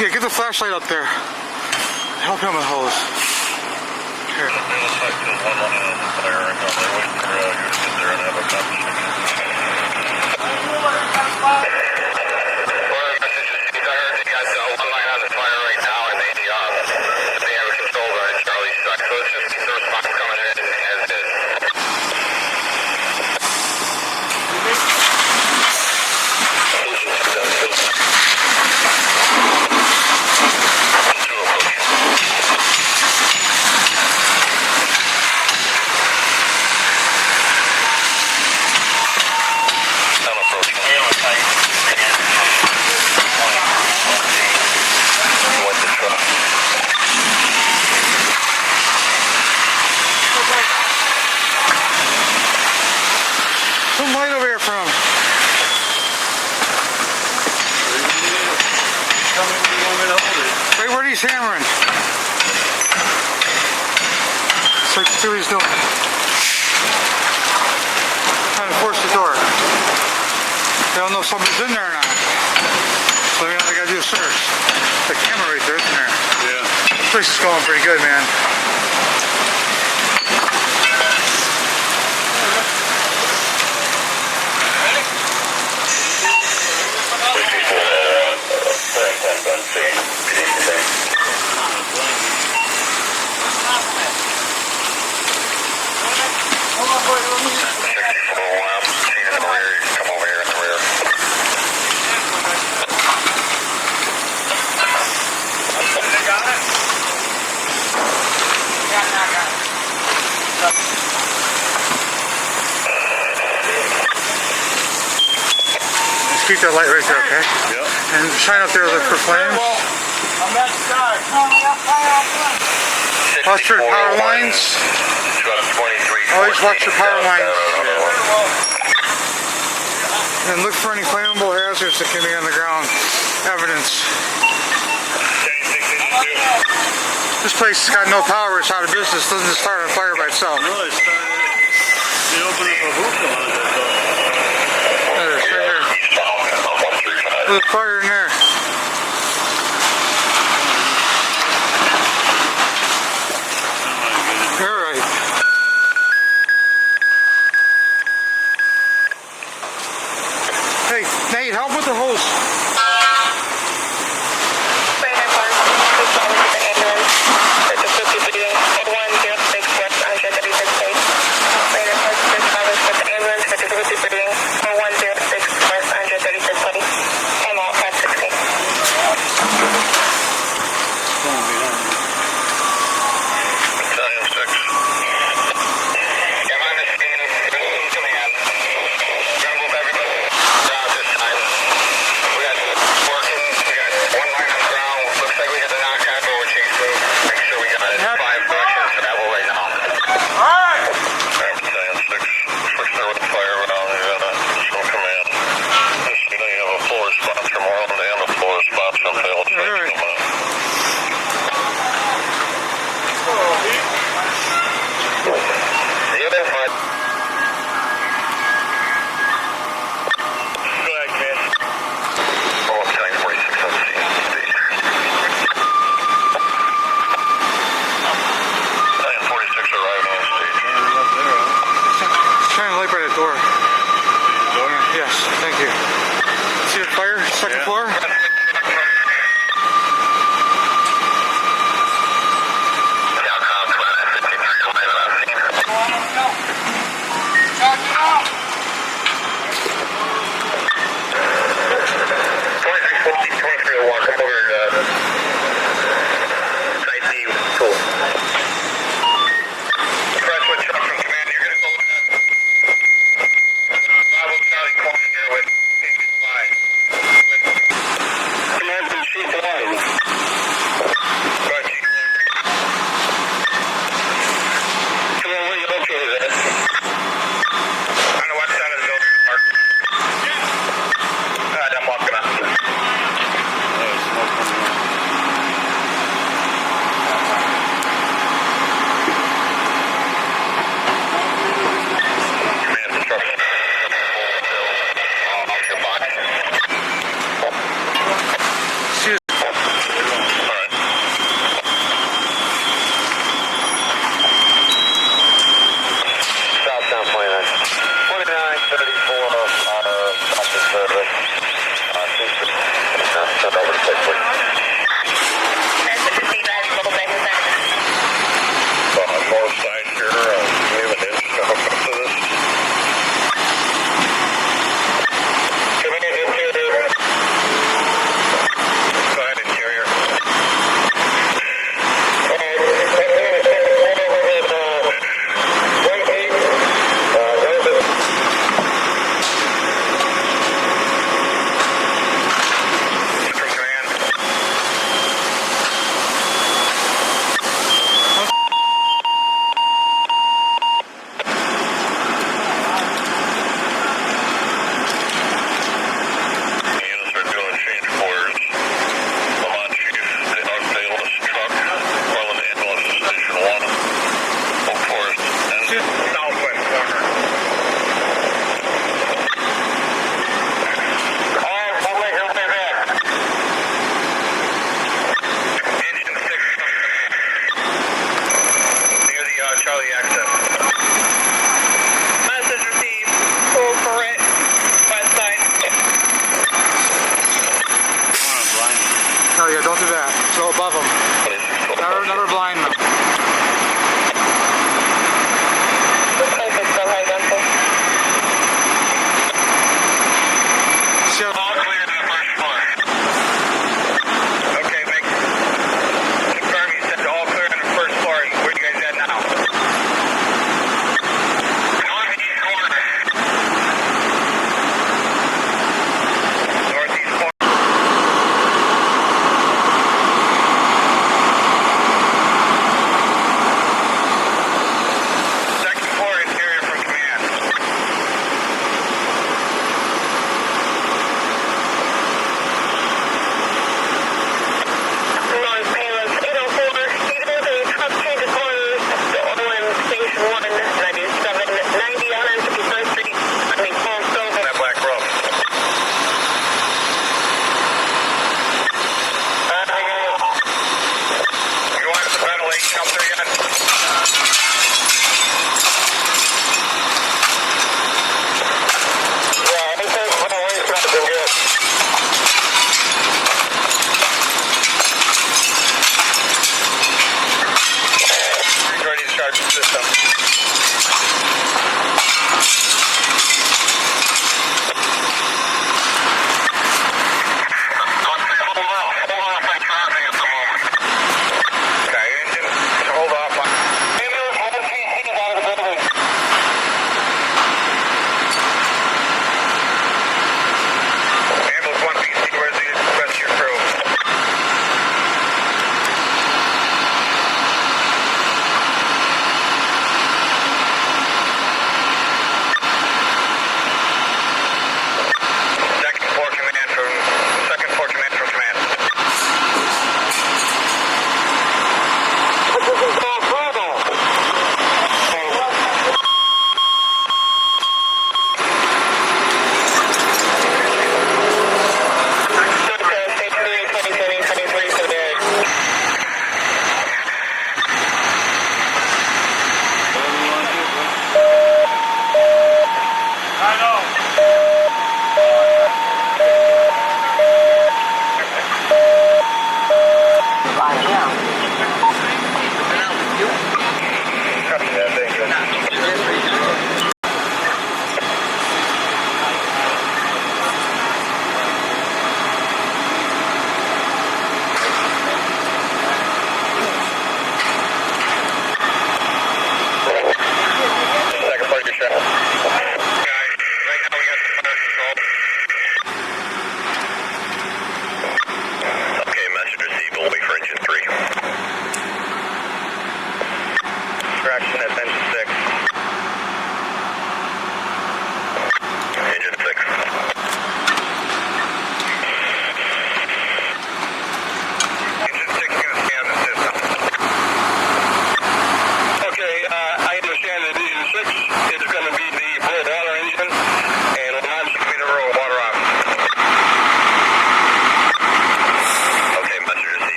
Yeah, get the flashlight up there. Help him with hose. Here. It looks like there's one running on the fire right now. They're waiting for you to get there and have a conversation. Well, message received. I heard they got one line on the fire right now, and they have a control on Charlie's side. So let's just keep the response coming in as is. Some light over here from him. Right where he's hammering. So see what he's doing. Trying to force the door. They don't know if somebody's in there or not. So they gotta do a search. The camera right there, isn't there? Yeah. This place is going pretty good, man. Keep that light right there, okay? Yep. And shine up there, look for flames. I'm that side. Watch your power lines. Always watch your power lines. And look for any flammable hazards that can be on the ground. Evidence. This place has got no power, it's out of business, doesn't start on fire by itself. No, they opened up a hookah on it. There, it's right here. There's a fire in there. All right. Hey, Nate, help with the hose. Second floor? don't do that. Go above them. Never blind them. See how- All clear to the first floor. Okay, confirm you said all clear on the first floor. Where you guys at now? Northeast corner. Northeast corner.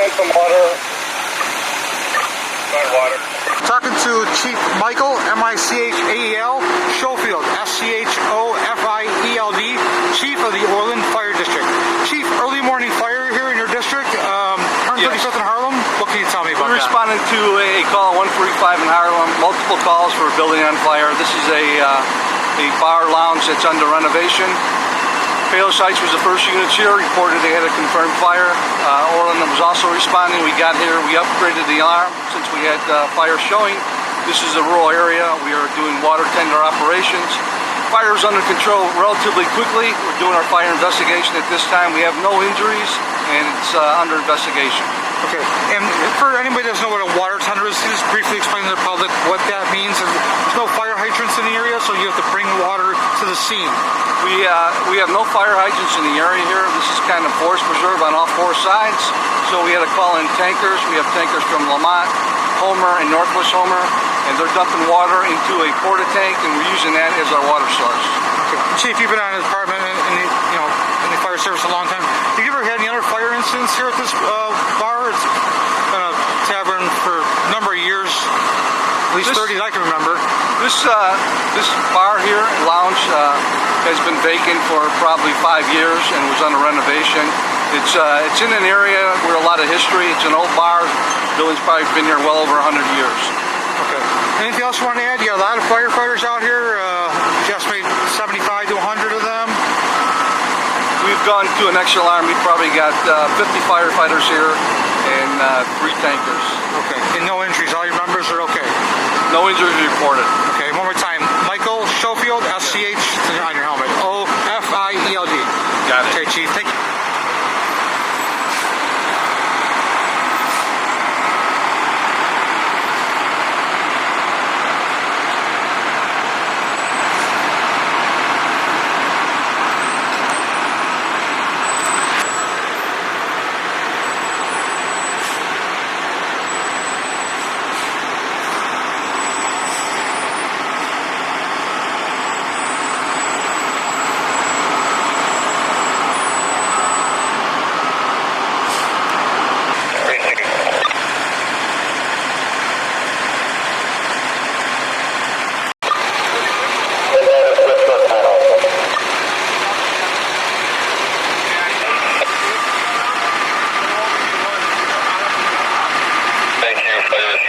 in some water. Got water. Talking to Chief Michael, M-I-C-H-A-E-L, Schofield, S-C-H-O-F-I-E-L-D, Chief of the Orland Fire District. Chief, early morning fire here in your district, 135th in Harlem. What can you tell me about We that? responded to a call at 145 in Harlem, multiple calls for a building on fire. This is a bar lounge that's under renovation. Palos was the first units here, reported they had a confirmed fire. Orland was also responding. We got here, we upgraded the alarm since we had fire showing. This is a rural area. We are doing water tender operations. Fire is under control relatively quickly. We're doing our fire investigation at this time. We have no injuries and it's under investigation. Okay, and for anybody that doesn't know what a water tender is, can you just briefly explain to the public what that means? There's no fire hydrants in the area, so you have to bring water to the scene. We have no fire hydrants in the area here. This is kind of forest preserve on all four sides. So we had to call in tankers. We have tankers from Lemont, Homer, and Northwest Homer, and they're dumping water into a porta tank, and we're using that as our water source. Okay. Chief, you've been on the department in the fire service a long time. Have you ever had any other fire incidents here at this bar? It's been a tavern for a number of years, at least 30 that I can remember. This bar here, lounge, has been vacant for probably 5 years and was under renovation. It's in an area where a lot of history. It's an old bar. The building's probably been here well over 100 years. Okay. Anything else you want to add? You got a lot of firefighters out here. You estimate 75 to 100 of them. We've gone to an extra alarm. We've probably got 50 firefighters here and 3 tankers. Okay. And no injuries. All your members are okay. No injuries reported. Okay. One more time. Michael Schofield, S-C-H on your helmet. O-F-I-E-L-D. Got it. Okay, Chief. Thank you.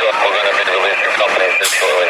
We're going to be releasing companies shortly.